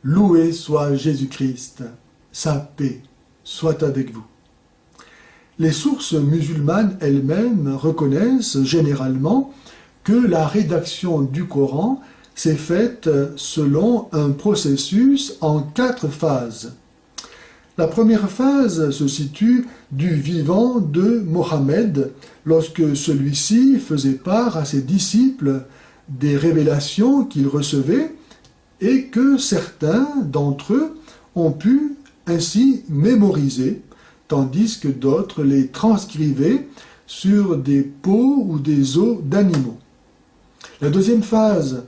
Loué soit Jésus-Christ, sa paix soit avec vous. Les sources musulmanes elles-mêmes reconnaissent généralement que la rédaction du Coran s'est faite selon un processus en 4 phases. La première phase se situe du vivant de Mohammed, lorsque celui-ci faisait part à ses disciples des révélations qu'il recevait et que certains d'entre eux ont pu ainsi mémoriser, tandis que d'autres les transcrivaient sur des peaux ou des os d'animaux. La deuxième phase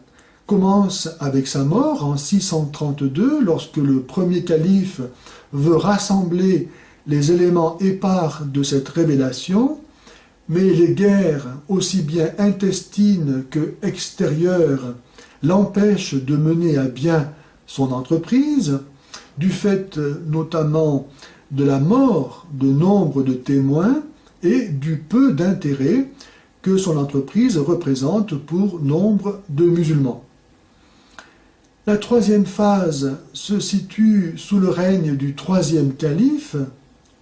commence avec sa mort en 632, lorsque le premier calife veut rassembler les éléments épars de cette révélation, mais les guerres, aussi bien intestines que extérieures, l'empêchent de mener à bien son entreprise, du fait notamment de la mort de nombre de témoins et du peu d'intérêt que son entreprise représente pour nombre de musulmans. La troisième phase se situe sous le règne du troisième calife,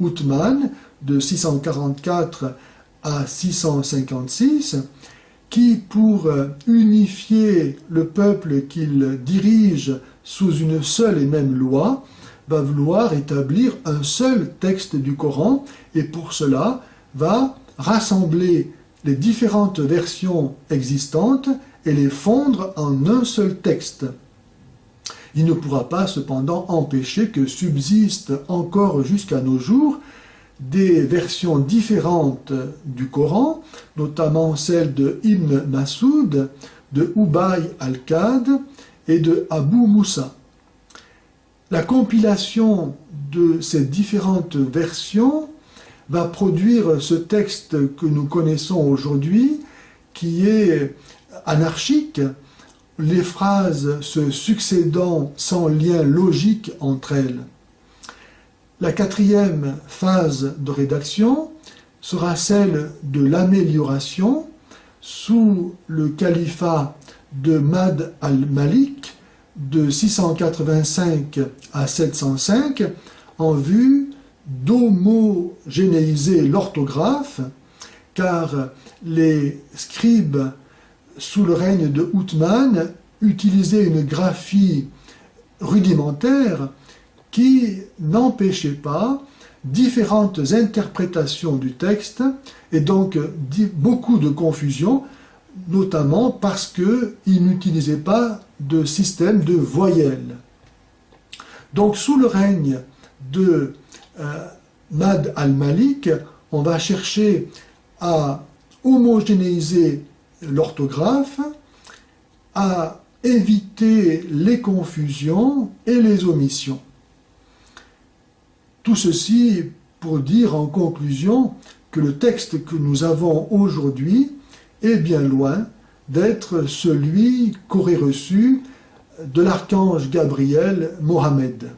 Othman, de 644 à 656, qui, pour unifier le peuple qu'il dirige sous une seule et même loi, va vouloir établir un seul texte du Coran et pour cela va rassembler les différentes versions existantes et les fondre en un seul texte. Il ne pourra pas cependant empêcher que subsistent encore jusqu'à nos jours des versions différentes du Coran, notamment celles de Ibn Masoud, de Ubay al-Kad et de Abu Moussa. La compilation de ces différentes versions va produire ce texte que nous connaissons aujourd'hui, qui est anarchique, les phrases se succédant sans lien logique entre elles. La quatrième phase de rédaction sera celle de l'amélioration sous le califat de Mad al-Malik de 685 à 705 en vue d'homogénéiser l'orthographe, car les scribes sous le règne de Othman utilisaient une graphie rudimentaire qui n'empêchait pas différentes interprétations du texte et donc beaucoup de confusion, notamment parce qu'ils n'utilisaient pas de système de voyelles. Donc sous le règne de Mad al-Malik, on va chercher à homogénéiser l'orthographe, à éviter les confusions et les omissions. Tout ceci pour dire en conclusion que le texte que nous avons aujourd'hui est bien loin d'être celui qu'aurait reçu de l'archange Gabriel Mohammed.